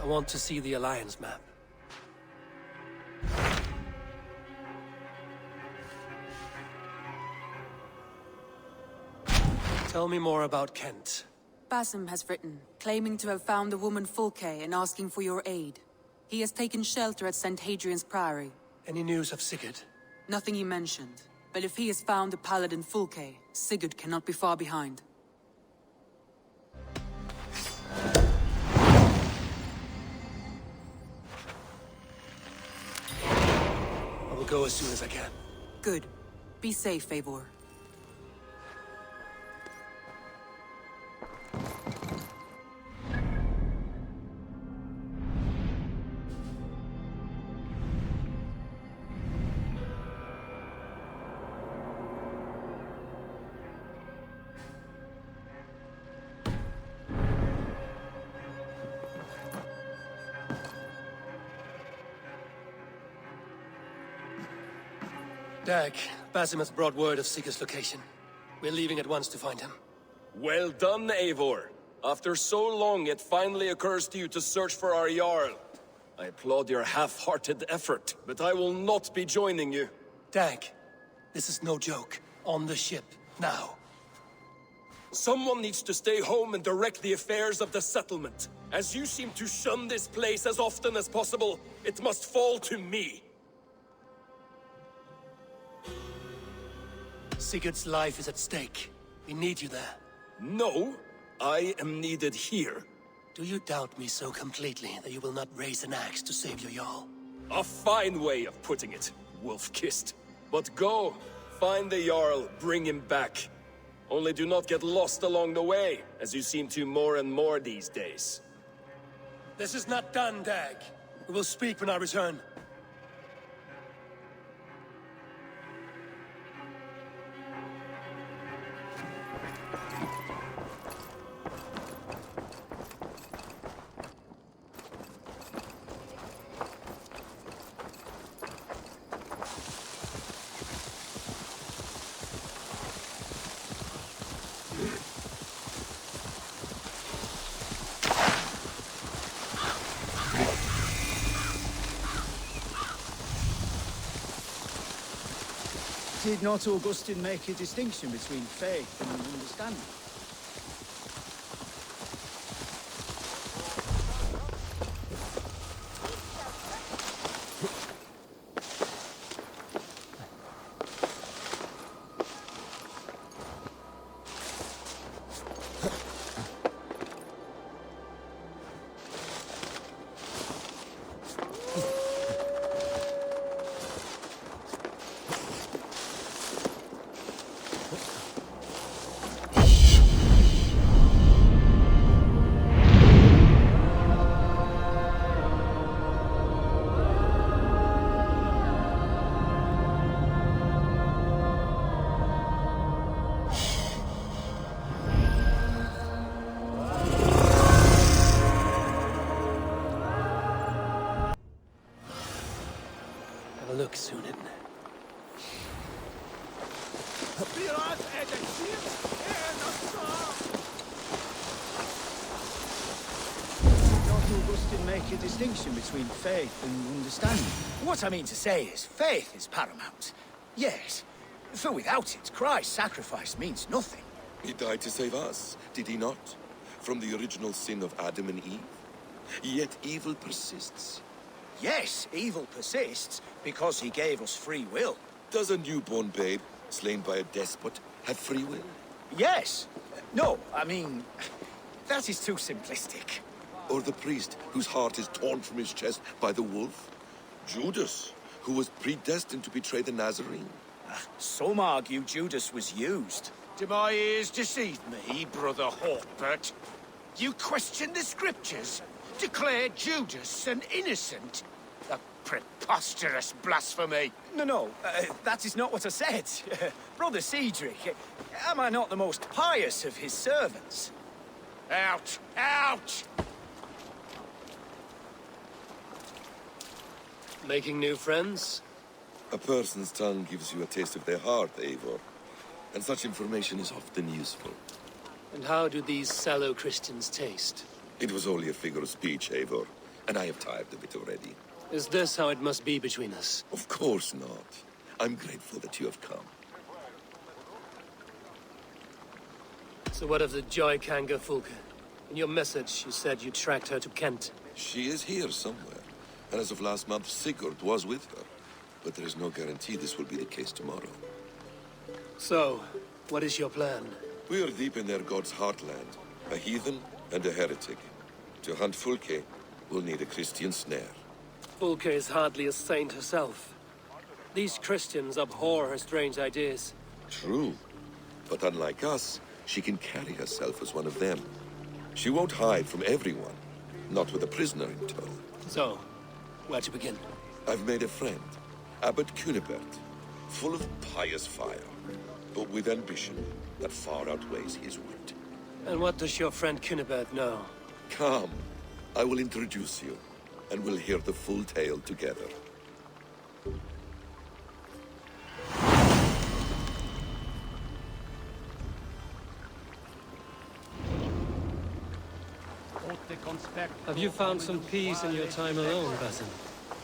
I want to see the Alliance map. Tell me more about Kent. Basim has written, claiming to have found the woman Fulke and asking for your aid. He has taken shelter at St. Hadrian's Priory. Any news of Sigurd? Nothing he mentioned. But if he has found the paladin Fulke, Sigurd cannot be far behind. I will go as soon as I can. Good. Be safe, Eivor. Dag, Basim has brought word of Sigurd's location. We're leaving at once to find him. Well done, Eivor. After so long, it finally occurs to you to search for our Jarl. I applaud your half-hearted effort, but I will not be joining you. Dag, this is no joke. On the ship, now. Someone needs to stay home and direct the affairs of the settlement. As you seem to shun this place as often as possible, it must fall to me. Sigurd's life is at stake. We need you there. No, I am needed here. Do you doubt me so completely that you will not raise an axe to save your Jarl? A fine way of putting it, wolf-kissed. But go, find the Jarl, bring him back. Only do not get lost along the way, as you seem to more and more these days. This is not done, Dag. We will speak when I return. Did not Augustine make a distinction between faith and understanding? Look, Sunan. Augustine make a distinction between faith and understanding? What I mean to say is, faith is paramount. Yes, for without it, Christ's sacrifice means nothing. He died to save us, did he not? From the original sin of Adam and Eve? Yet evil persists. Yes, evil persists because he gave us free will. Does a newborn babe, slain by a despot, have free will? Yes. No, I mean, that is too simplistic. Or the priest, whose heart is torn from his chest by the wolf? Judas, who was predestined to betray the Nazarene? Some argue Judas was used. Do my ears deceive me, Brother Hawkbert? You question the scriptures? Declare Judas an innocent? A preposterous blasphemy! No, that is not what I said. Brother Cedric, am I not the most pious of his servants? Out! Out! Making new friends? A person's tongue gives you a taste of their heart, Eivor. And such information is often useful. And how do these sallow Christians taste? It was only a figure of speech, Eivor. and I have tired of it already. Is this how it must be between us? Of course not. I'm grateful that you have come. So what of the Joy Kanga Fulke? In your message, you said you tracked her to Kent. She is here somewhere, and as of last month, Sigurd was with her. But there is no guarantee this will be the case tomorrow. So, what is your plan? We are deep in their god's heartland, a heathen and a heretic. To hunt Fulke, we'll need a Christian snare. Fulke is hardly a saint herself. These Christians abhor her strange ideas. True, but unlike us, she can carry herself as one of them. She won't hide from everyone, not with a prisoner in tow. So, where to begin? I've made a friend, Abbot Cunibert, full of pious fire, but with ambition that far outweighs his wit. And what does your friend Cunibert know? Come, I will introduce you, and we'll hear the full tale together. Have you found some peace in your time alone, Basim?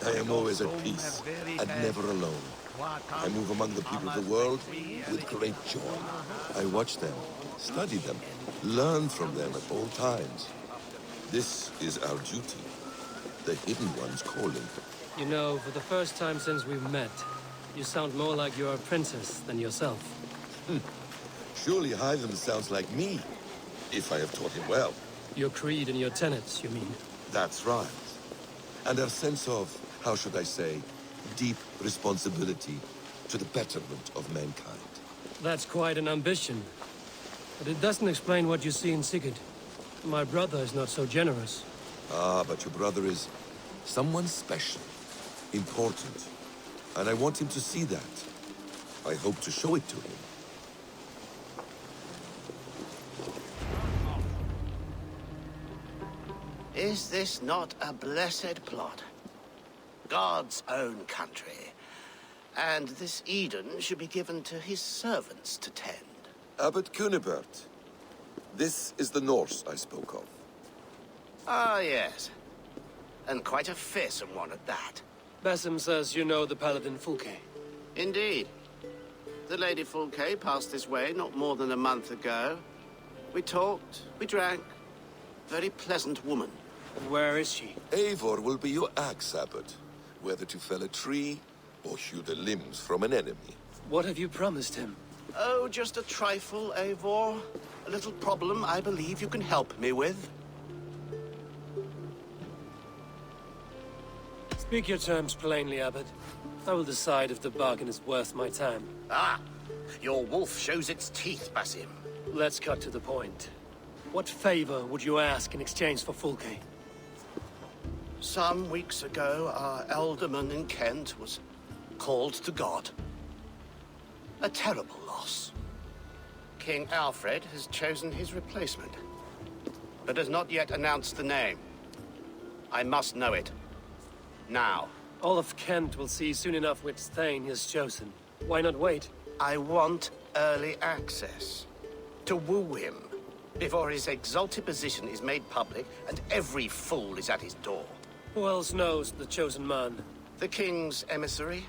I am always at peace, and never alone. I move among the people of the world with great joy. I watch them, study them, learn from them at all times. This is our duty, the Hidden One's calling. You know, for the first time since we've met, you sound more like your apprentice than yourself. Surely Hytham sounds like me, if I have taught him well. Your creed and your tenets, you mean? That's right. And our sense of, how should I say, deep responsibility to the betterment of mankind. That's quite an ambition. But it doesn't explain what you see in Sigurd. My brother is not so generous. Ah, but your brother is someone special, important. And I want him to see that. I hope to show it to him. Is this not a blessed plot? God's own country. And this Eden should be given to his servants to tend. Abbot Cunibert. This is the Norse I spoke of. Ah, yes. And quite a fearsome one at that. Basim says you know the paladin Fulke. Indeed. The Lady Fulke passed this way not more than a month ago. We talked, we drank. Very pleasant woman. And where is she? Eivor will be your axe, Abbot. Whether to fell a tree or hew the limbs from an enemy. What have you promised him? Oh, just a trifle, Eivor. A little problem I believe you can help me with. Speak your terms plainly, Abbot. I will decide if the bargain is worth my time. Ah! Your wolf shows its teeth, Basim. Let's cut to the point. What favor would you ask in exchange for Fulke? Some weeks ago, our alderman in Kent was called to God. A terrible loss. King Alfred has chosen his replacement, but has not yet announced the name. I must know it. Now. All of Kent will see soon enough which Thane he has chosen. Why not wait? I want early access. To woo him, before his exalted position is made public and every fool is at his door. Who else knows the chosen man? The king's emissary,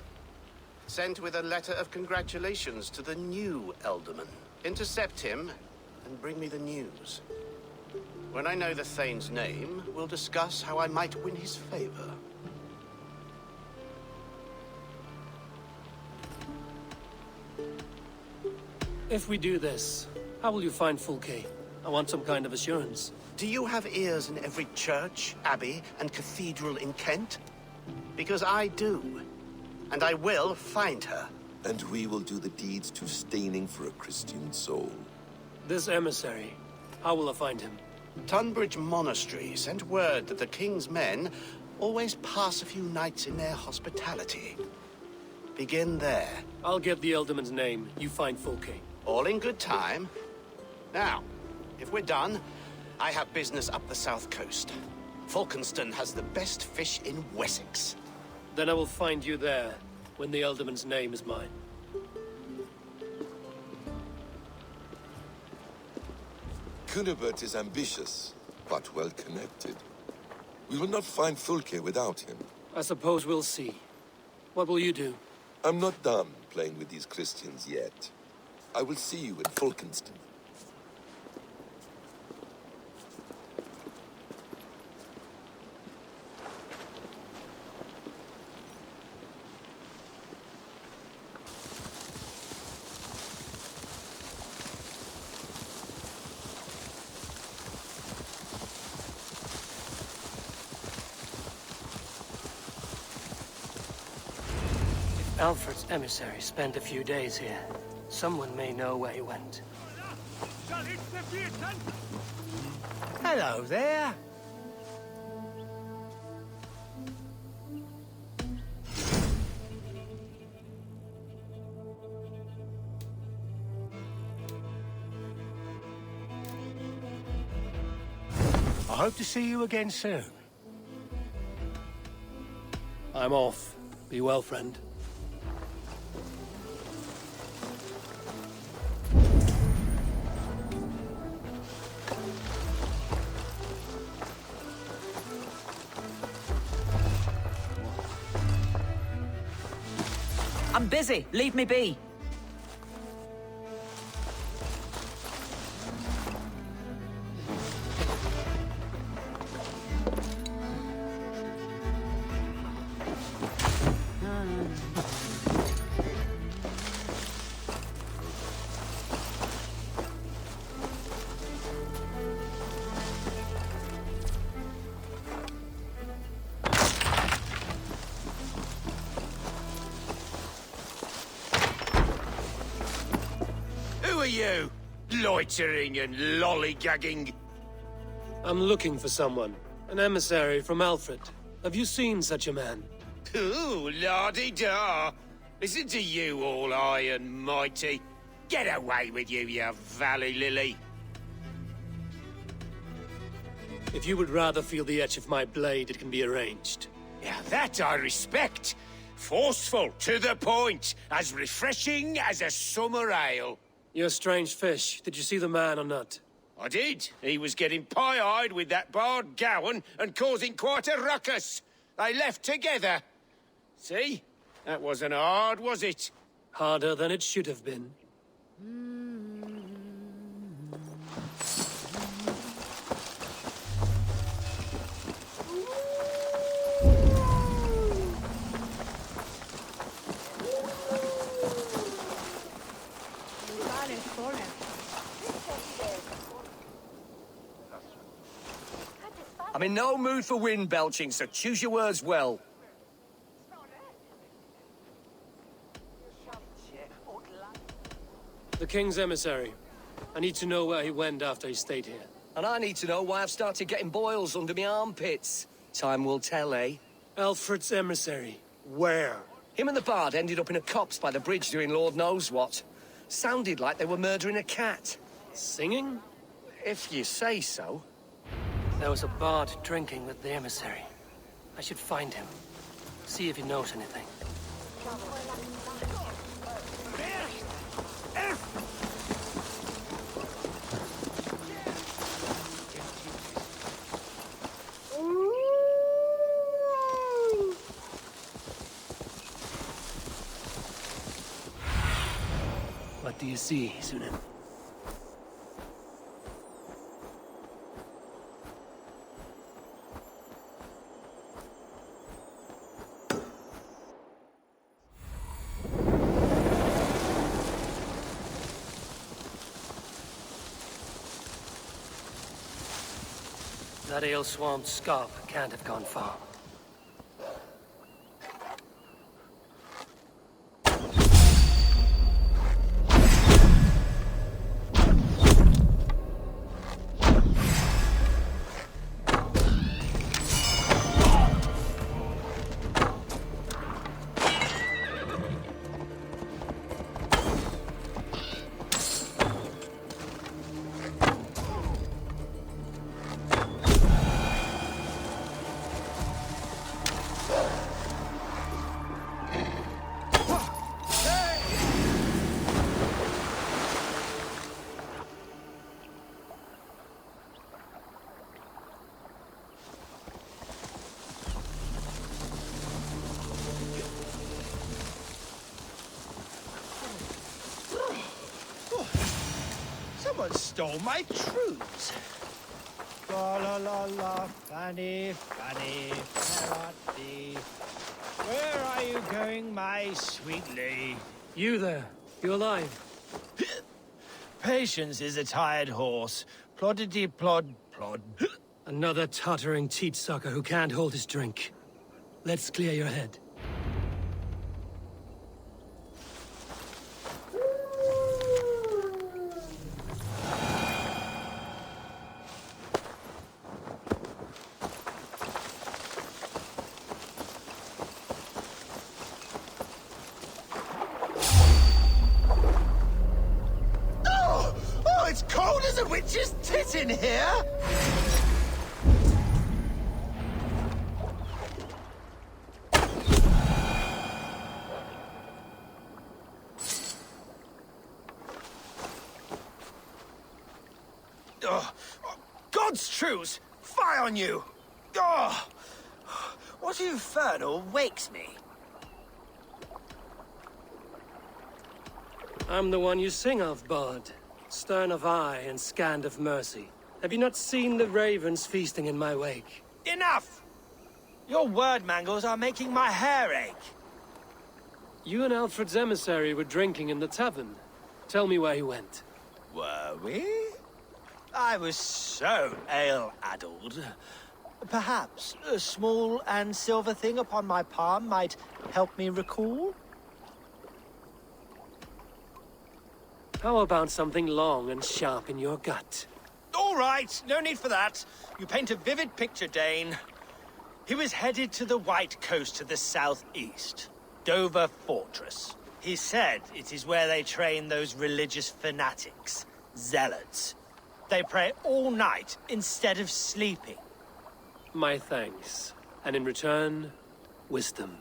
sent with a letter of congratulations to the new alderman. Intercept him and bring me the news. When I know the Thane's name, we'll discuss how I might win his favor. If we do this, how will you find Fulke? I want some kind of assurance. Do you have ears in every church, abbey, and cathedral in Kent? Because I do. And I will find her. And we will do the deeds too staining for a Christian soul. This emissary, how will I find him? Tunbridge Monastery sent word that the king's men always pass a few nights in their hospitality. Begin there. I'll get the Elderman's name. You find Fulke. All in good time. Now, if we're done, I have business up the south coast. Falkenston has the best fish in Wessex. Then I will find you there, when the Elderman's name is mine. Cunibert is ambitious, but well connected. We will not find Fulke without him. I suppose we'll see. What will you do? I'm not done playing with these Christians yet. I will see you in Fulkenston. Alfred's emissary spent a few days here. Someone may know where he went. Hello there. I hope to see you again soon. I'm off. Be well, friend. I'm busy. Leave me be. Who are you? Loitering and lollygagging. I'm looking for someone. An emissary from Alfred. Have you seen such a man? Ooh, la-di-da. Listen to you, all high and mighty. Get away with you, you valley lily. If you would rather feel the edge of my blade, it can be arranged. Yeah, that I respect. Forceful, to the point, as refreshing as a summer ale. You're a strange fish. Did you see the man or not? I did. He was getting pie-eyed with that bard Gowan and causing quite a ruckus. They left together. See? That wasn't hard, was it? Harder than it should have been. I'm in no mood for wind belching, so choose your words well. The King's emissary. I need to know where he went after he stayed here. And I need to know why I've started getting boils under my armpits. Time will tell, eh? Alfred's emissary. Where? Him and the bard ended up in a copse by the bridge doing Lord knows what. Sounded like they were murdering a cat. Singing? If you say so. There was a bard drinking with the emissary. I should find him. See if he knows anything. What do you see, Sunan? That ale-swamped scarp can't have gone far. stole my truths. La la la la, Fanny, Fanny, where art thee? Where are you going, my sweetly? You there. You alive? Patience is a tired horse. Ploddity plod plod. Another tottering teat sucker who can't hold his drink. Let's clear your head. Oh, it's cold as a witch's tit in here! God's truce! Fie on you! Oh, what infernal wakes me? I'm the one you sing of, Bard. Stern of eye and scant of mercy. Have you not seen the ravens feasting in my wake? Enough! Your word mangles are making my hair ache. You and Alfred's emissary were drinking in the tavern. Tell me where he went. Were we? I was so ale-addled. Perhaps a small and silver thing upon my palm might help me recall? How about something long and sharp in your gut? All right, no need for that. You paint a vivid picture, Dane. He was headed to the White Coast to the southeast, Dover Fortress. He said it is where they train those religious fanatics, zealots. They pray all night instead of sleeping. My thanks. And in return, wisdom.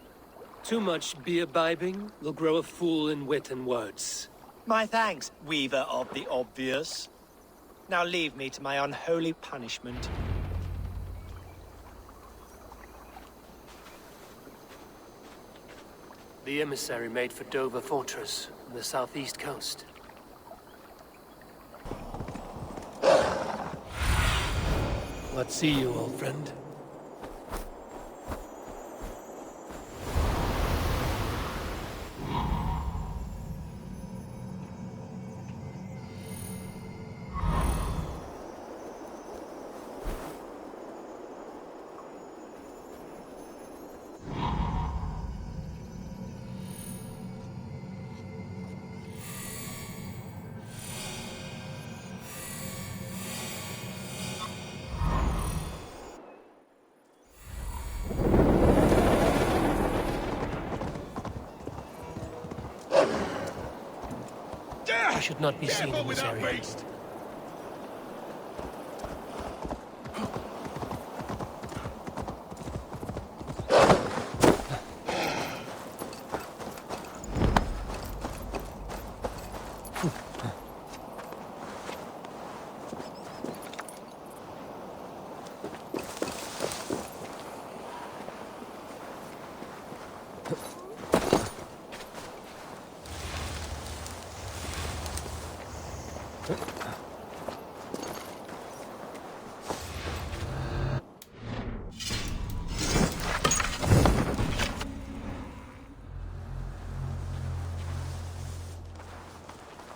Too much beer-bibbing will grow a fool in wit and words. My thanks, weaver of the obvious. Now leave me to my unholy punishment. The emissary made for Dover Fortress on the southeast coast. Let's see you, old friend. I should not be seen in this area.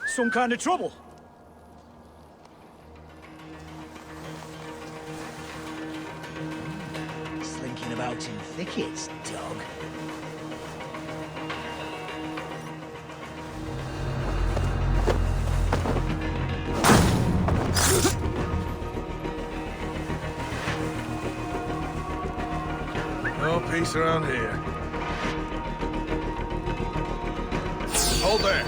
Some kind of trouble. Slinking about in thickets, dog. No peace around here. Hold there.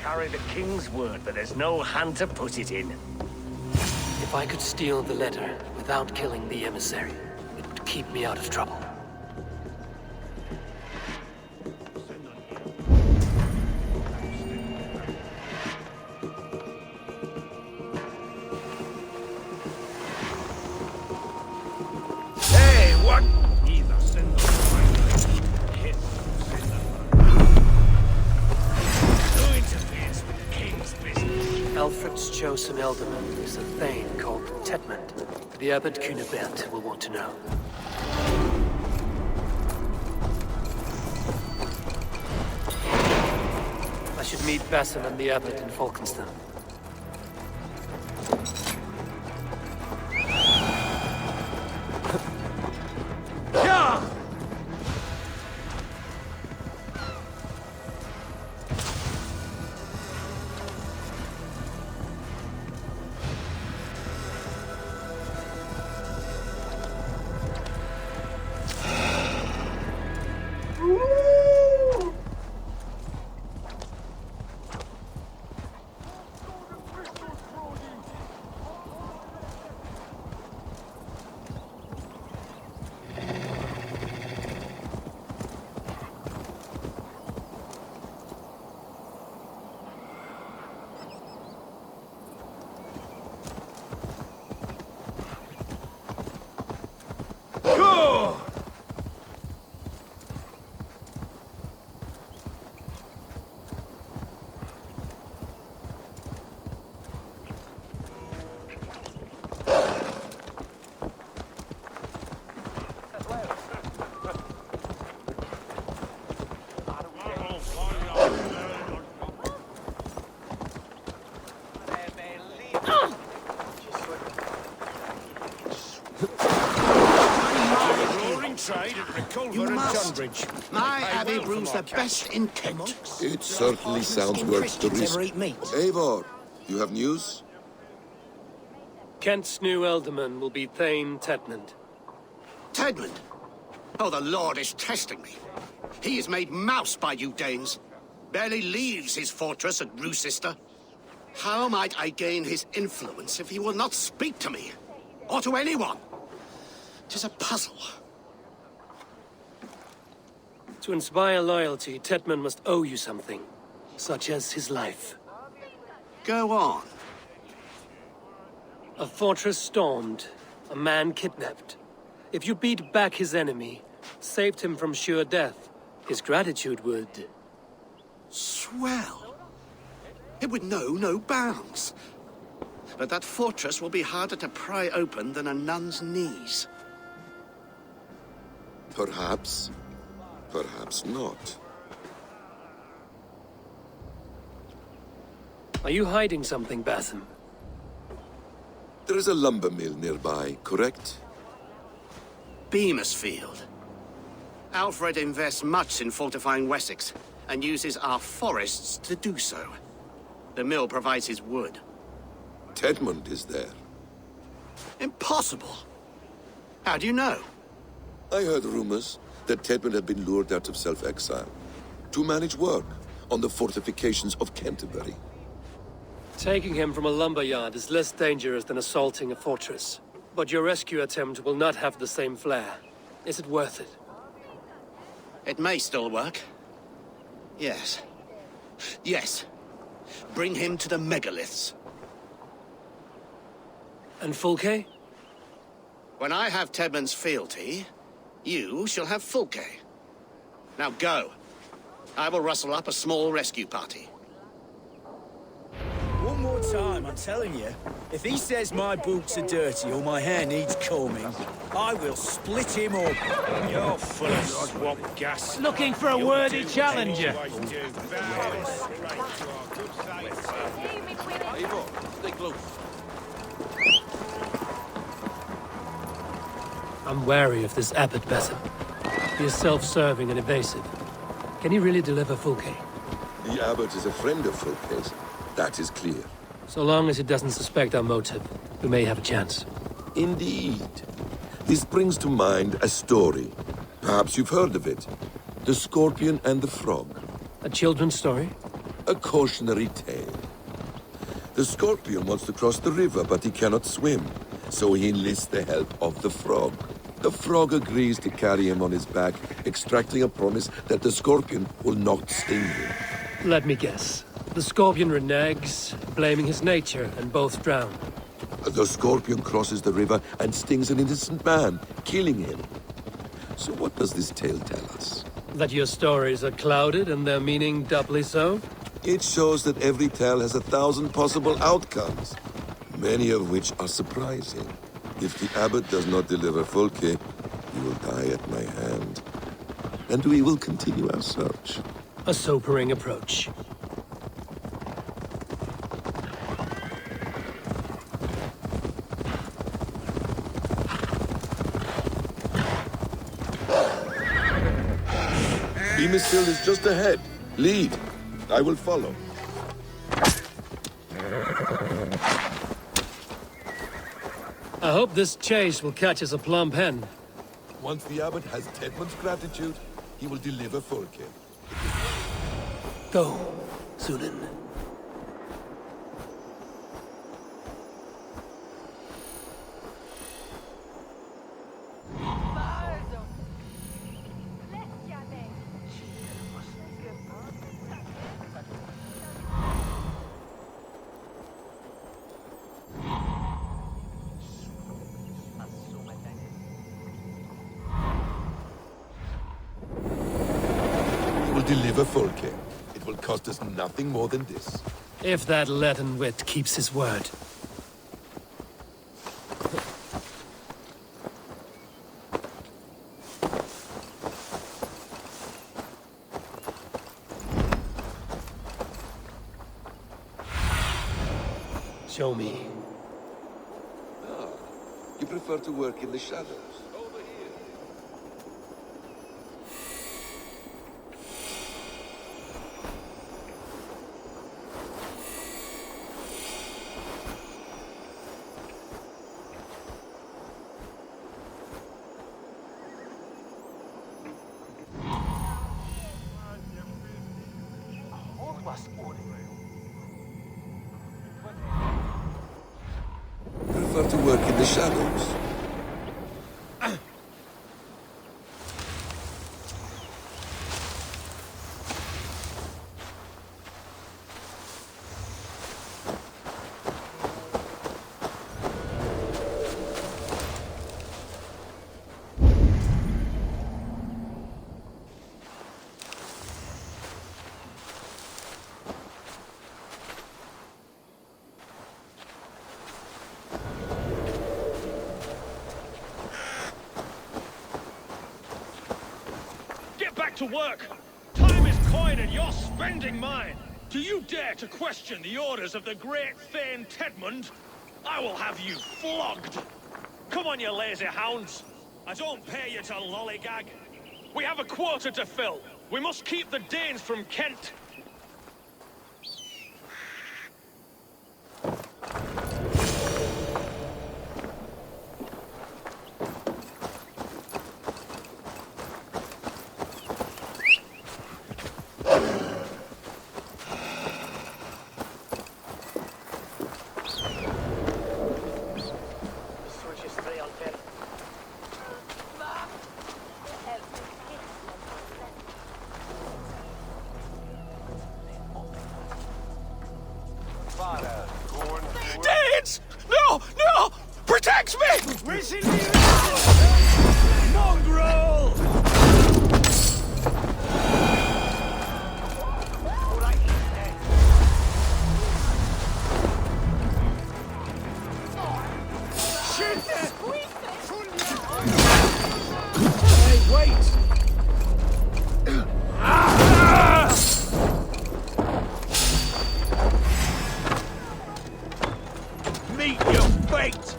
Carry the king's word that there's no hand to put it in. If I could steal the letter without killing the emissary, it would keep me out of trouble. God's chosen elderman is a thane called Tetmund. The Abbot Cunibert will want to know. I should meet Basim and the Abbot in Falkenstein. My abbey brews the best in Kent. It certainly sounds worth the risk. Eivor, you have news? Kent's new elderman will be Thane Tetmund. Tedmund? Oh, the Lord is testing me. He is made mouse by you Danes. Barely leaves his fortress at Roosister. How might I gain his influence if he will not speak to me? Or to anyone? 'Tis a puzzle. To inspire loyalty, Tetmund must owe you something, such as his life. Go on. A fortress stormed, a man kidnapped. If you beat back his enemy, saved him from sure death, his gratitude would... Swell. It would know no bounds. But that fortress will be harder to pry open than a nun's knees. Perhaps. Perhaps not. Are you hiding something, Basim? There is a lumber mill nearby, correct? Beamisfield. Alfred invests much in fortifying Wessex, and uses our forests to do so. The mill provides his wood. Tetmund is there. Impossible! How do you know? I heard rumors that Tetmund had been lured out of self-exile to manage work on the fortifications of Canterbury. Taking him from a lumberyard is less dangerous than assaulting a fortress. But your rescue attempt will not have the same flair. Is it worth it? It may still work. Yes. Yes. Bring him to the megaliths. And Fulke? When I have Tedmund's fealty, you shall have Fulke. Now go. I will rustle up a small rescue party. One more time, I'm telling you. If he says my boots are dirty or my hair needs combing, I will split him up. You're full of swamp gas. Looking for a worthy challenger. I'm wary of this Abbot Basim. He is self-serving and evasive. Can he really deliver Fulke? The abbot is a friend of Fulke's. That is clear. So long as he doesn't suspect our motive, we may have a chance. Indeed. This brings to mind a story. Perhaps you've heard of it. The Scorpion and the Frog. A children's story? A cautionary tale. The Scorpion wants to cross the river, but he cannot swim. So he enlists the help of the Frog. The Frog agrees to carry him on his back, extracting a promise that the Scorpion will not sting him. Let me guess. The Scorpion reneges, blaming his nature, and both drown. The Scorpion crosses the river and stings an innocent man, killing him. So what does this tale tell us? That your stories are clouded and their meaning doubly so? It shows that every tale has 1,000 possible outcomes, many of which are surprising. If the abbot does not deliver Folke, he will die at my hand. And we will continue our search. A sobering approach. Beamistill is just ahead. Lead. I will follow. I hope this chase will catch us a plump hen. Once the abbot has Tedmund's gratitude, he will deliver Folke. Go, Sunan. Deliver Folke. It will cost us nothing more than this. If that leaden wit keeps his word. Show me. Ah, you prefer to work in the shadows. Prefer to work in the shadows. To work! Time is coin and you're spending mine! Do you dare to question the orders of the great Thane Tedmund? I will have you flogged! Come on, you lazy hounds! I don't pay you to lollygag! We have a quota to fill! We must keep the Danes from Kent! Danes! No! No! Protect me! Mongrel! Hey, wait! Meet your fate!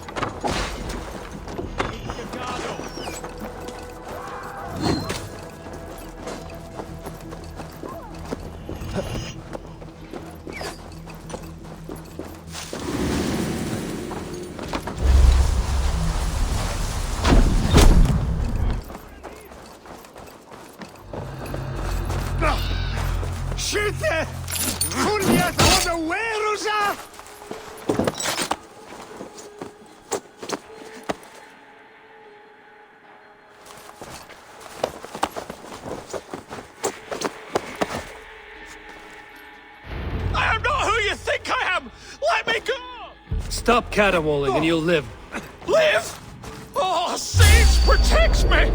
Skjute! Funnet overwerusa! I am not who you think I am! Let me go! Stop caterwauling and you'll live. Live! Oh, Saints protects me!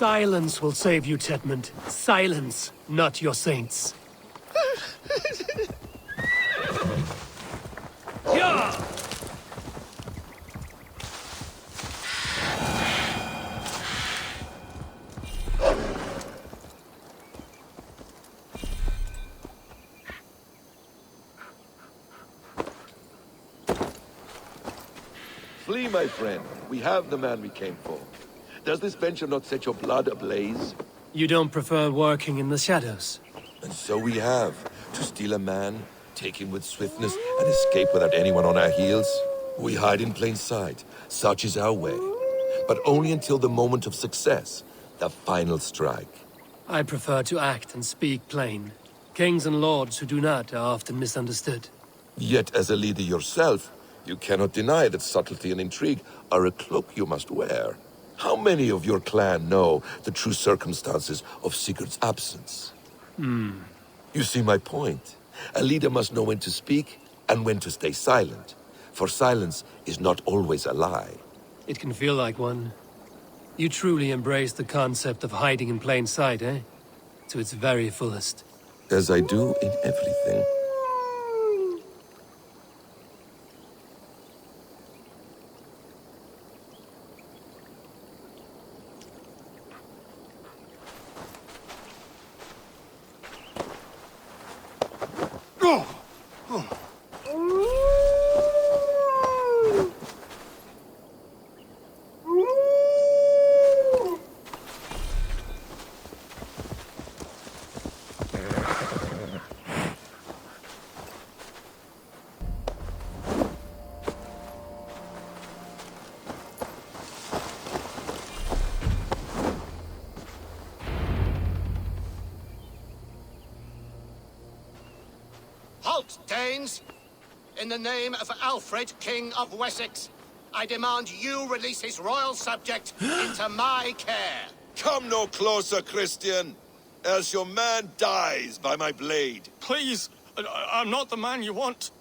Silence will save you, Tedmund. Silence, not your saints. Yeah! Flee, my friend. We have the man we came for. Does this venture not set your blood ablaze? You don't prefer working in the shadows? And so we have. To steal a man, take him with swiftness, and escape without anyone on our heels? We hide in plain sight. Such is our way. But only until the moment of success. The final strike. I prefer to act and speak plain. Kings and lords who do not are often misunderstood. Yet as a leader yourself, you cannot deny that subtlety and intrigue are a cloak you must wear. How many of your clan know the true circumstances of Sigurd's absence? You see my point. A leader must know when to speak and when to stay silent. For silence is not always a lie. It can feel like one. You truly embrace the concept of hiding in plain sight, eh? To its very fullest. As I do in everything. Halt, Danes! In the name of Alfred, King of Wessex, I demand you release his royal subject into my care. Come no closer, Christian, else your man dies by my blade. Please, I'm not the man you want.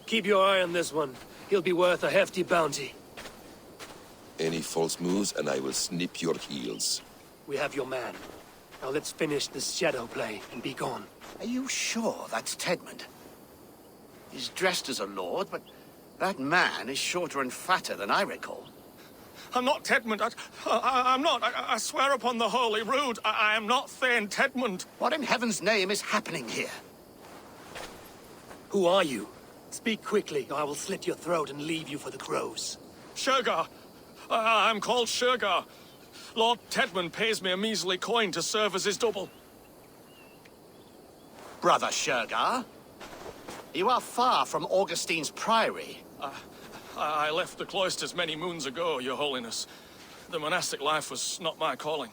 Keep your eye on this one. He'll be worth a hefty bounty. Any false moves and I will snip your heels. We have your man. Now let's finish this shadow play and be gone. Are you sure that's Tedmund? He's dressed as a lord, but that man is shorter and fatter than I recall. I'm not Tedmund. I'm not. I swear upon the Holy Rood, I am not Thane Tedmund. What in heaven's name is happening here? Who are you? Speak quickly, or I will slit your throat and leave you for the crows. Shergar. I'm called Shergar. Lord Tedmund pays me a measly coin to serve as his double. Brother Shergar? You are far from Augustine's priory. I left the cloisters many moons ago, Your Holiness. The monastic life was not my calling.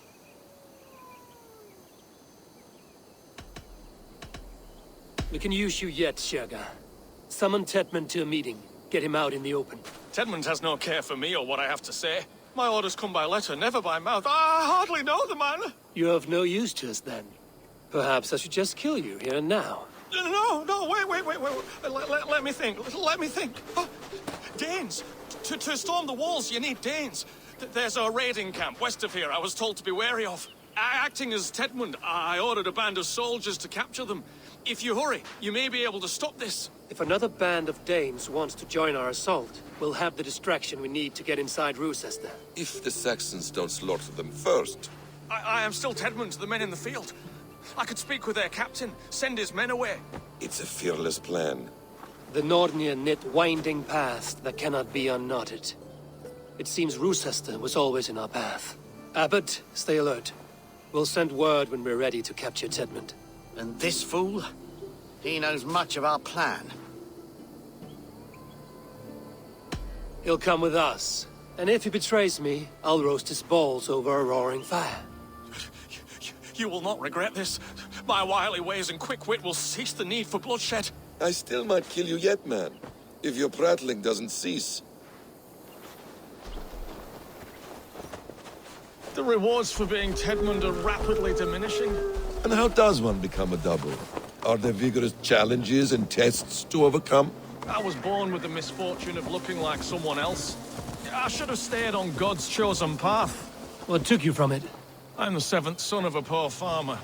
We can use you yet, Shergar. Summon Tedmund to a meeting. Get him out in the open. Tedmund has no care for me or what I have to say. My orders come by letter, never by mouth. I hardly know the man. You're of no use to us, then. Perhaps I should just kill you here and now. No, wait. Let me think. Oh, Danes. To storm the walls, you need Danes. There's a raiding camp west of here I was told to be wary of. Acting as Tedmund, I ordered a band of soldiers to capture them. If you hurry, you may be able to stop this. If another band of Danes wants to join our assault, we'll have the distraction we need to get inside Rochester. If the Saxons don't slaughter them first. I am still Tedmund to the men in the field. I could speak with their captain, send his men away. It's a fearless plan. The Nordnir knit winding paths that cannot be unknotted. It seems Rochester was always in our path. Abbot, stay alert. We'll send word when we're ready to capture Tedmund. And this fool? He knows much of our plan. He'll come with us. And if he betrays me, I'll roast his balls over a roaring fire. You will not regret this. My wily ways and quick wit will cease the need for bloodshed. I still might kill you yet, man. If your prattling doesn't cease. The rewards for being Tedmund are rapidly diminishing. And how does one become a double? Are there vigorous challenges and tests to overcome? I was born with the misfortune of looking like someone else. I should have stayed on God's chosen path. What took you from it? I'm the seventh son of a poor farmer,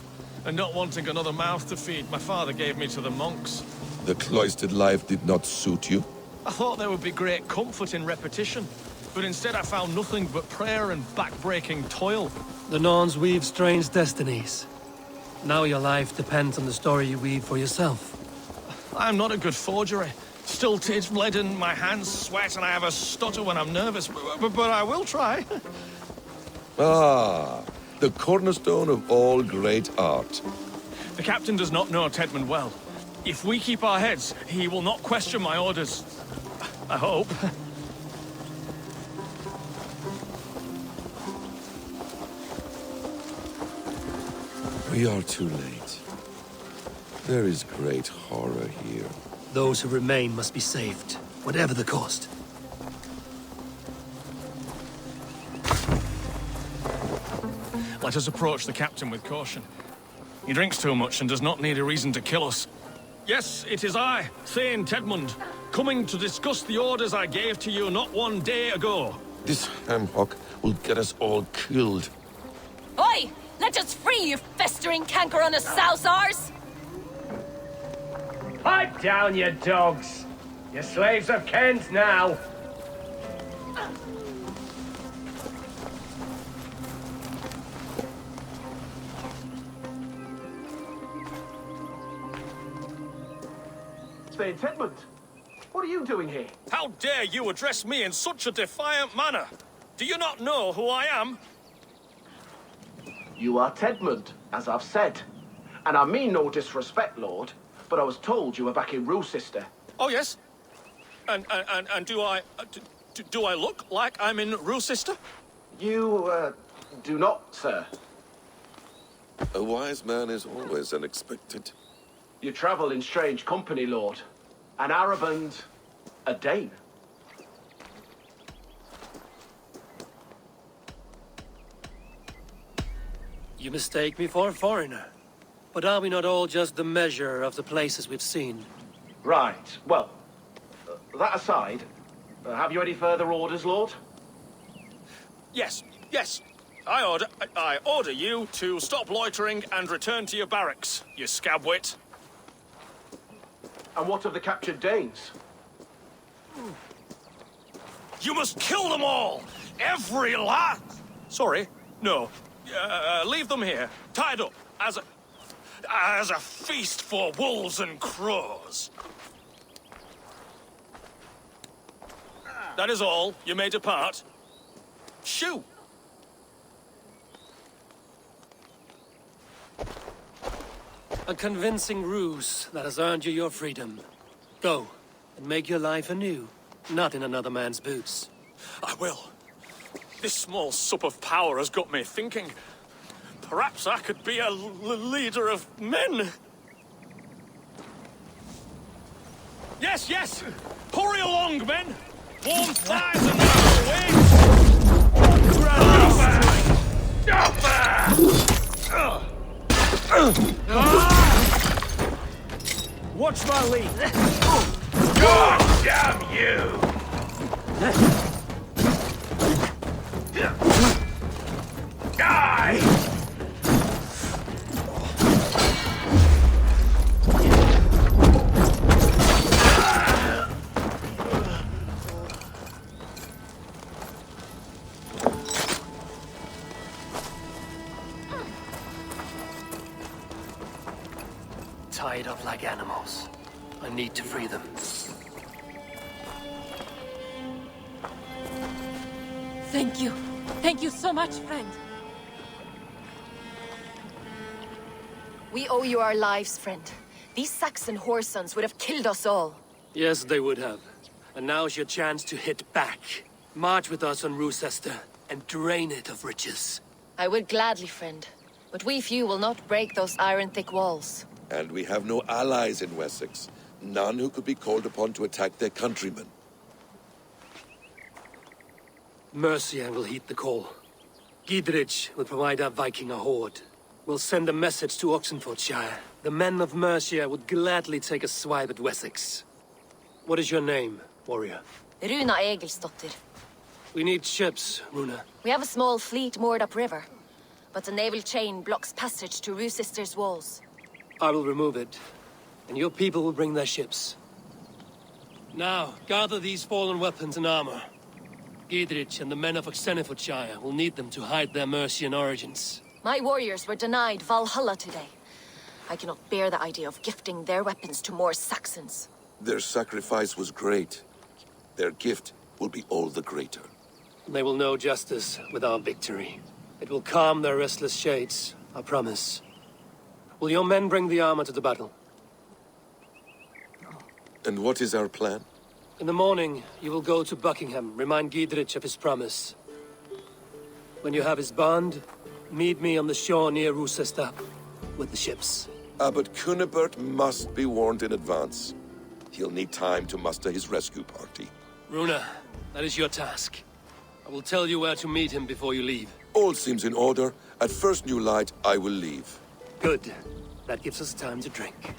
and not wanting another mouth to feed, my father gave me to the monks. The cloistered life did not suit you? I thought there would be great comfort in repetition, but instead I found nothing but prayer and back-breaking toil. The Norns weave strange destinies. Now your life depends on the story you weave for yourself. I'm not a good forgery. Stilted, leaden, my hands sweat, and I have a stutter when I'm nervous, but I will try. Ah, the cornerstone of all great art. The captain does not know Tedmund well. If we keep our heads, he will not question my orders. I hope. We are too late. There is great horror here. Those who remain must be saved, whatever the cost. Let us approach the captain with caution. He drinks too much and does not need a reason to kill us. Yes, it is I, Thane Tedmund, coming to discuss the orders I gave to you not one day ago. This ham-hock will get us all killed. Oi! Let us free, you festering canker on a sousars! Pipe down, you dogs! Your slaves of Kent now! Thane Tedmund, what are you doing here? How dare you address me in such a defiant manner? Do you not know who I am? You are Tedmund, as I've said. And I mean no disrespect, Lord, but I was told you were back in Rochester. Oh, yes? And do I look like I'm in Rochester? You, do not, sir. A wise man is always unexpected. You travel in strange company, Lord. An Arab and a Dane. You mistake me for a foreigner. But are we not all just the measure of the places we've seen? Right. Well, that aside, have you any further orders, Lord? Yes, yes. I order you to stop loitering and return to your barracks, you scabwit. And what of the captured Danes? You must kill them all! Every last... Sorry, no. Leave them here, tied up, as a feast for wolves and crows. That is all. You may depart. Shoot! A convincing ruse that has earned you your freedom. Go, and make your life anew, not in another man's boots. I will. This small sup of power has got me thinking. Perhaps I could be a leader of men. Yes, yes! Hurry along, men! Warm thighs and narrow wings! Watch my lead! God damn you! Die! Tied up like animals. I need to free them. Thank you. Thank you so much, friend. We owe you our lives, friend. These Saxon whoresons would have killed us all. Yes, they would have. And now's your chance to hit back. March with us on Rochester and drain it of riches. I would gladly, friend. But we few will not break those iron-thick walls. And we have no allies in Wessex. None who could be called upon to attack their countrymen. Mercia will heed the call. Gidrich will provide our Viking a horde. We'll send a message to Oxenfordshire. The men of Mercia would gladly take a swipe at Wessex. What is your name, warrior? Runa Egilsdottir. We need ships, Runa. We have a small fleet moored upriver, but the naval chain blocks passage to Rusister's walls. I will remove it, and your people will bring their ships. Now, gather these fallen weapons and armor. Giedrich and the men of Oxenifordshire will need them to hide their Mercian origins. My warriors were denied Valhalla today. I cannot bear the idea of gifting their weapons to more Saxons. Their sacrifice was great. Their gift will be all the greater. They will know justice with our victory. It will calm their restless shades, I promise. Will your men bring the armor to the battle? And what is our plan? In the morning, you will go to Buckingham, remind Giedrich of his promise. When you have his bond, meet me on the shore near Rusesta with the ships. Abbot Cunibert must be warned in advance. He'll need time to muster his rescue party. Runa, that is your task. I will tell you where to meet him before you leave. All seems in order. At first new light, I will leave. Good. That gives us time to drink.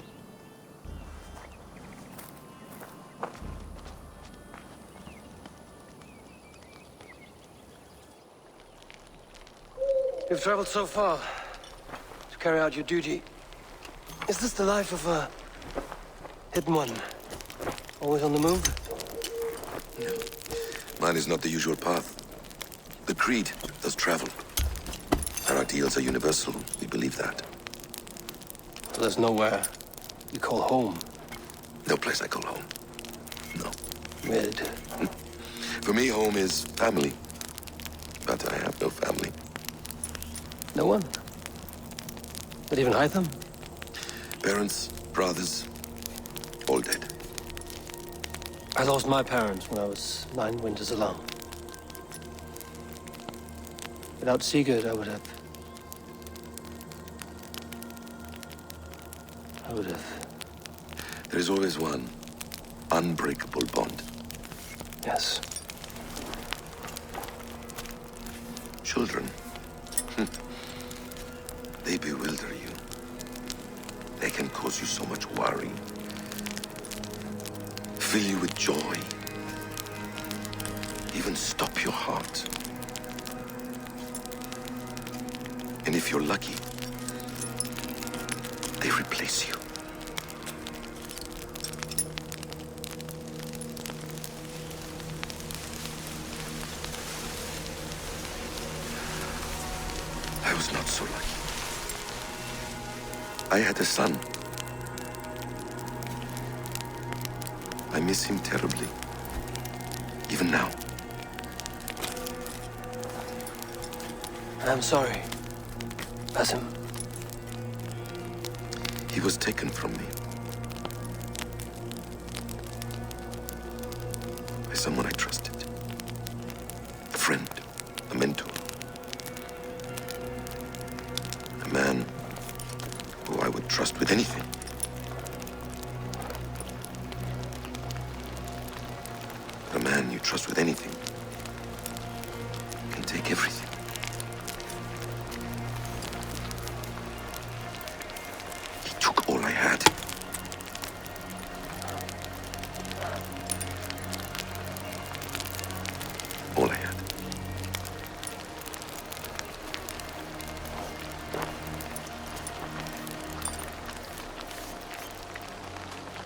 You've traveled so far to carry out your duty. Is this the life of a hidden one? Always on the move? Mine is not the usual path. The Creed does travel. Our ideals are universal. We believe that. There's nowhere you call home. No place I call home. No. Weird. For me, home is family. But I have no family. No one? Not even Hytham? Parents, brothers, all dead. I lost my parents when I was 9 winters alone. Without Sigurd, I would have... There is always one unbreakable bond. Yes. Children. They bewilder you. They can cause you so much worry. Fill you with joy. Even stop your heart. And if you're lucky, they replace you. I was not so lucky. I had a son. I miss him terribly. Even now. I'm sorry. Basim. He was taken from me. By someone I trusted. A friend. A mentor. A man who I would trust with anything. But a man you trust with anything can take everything.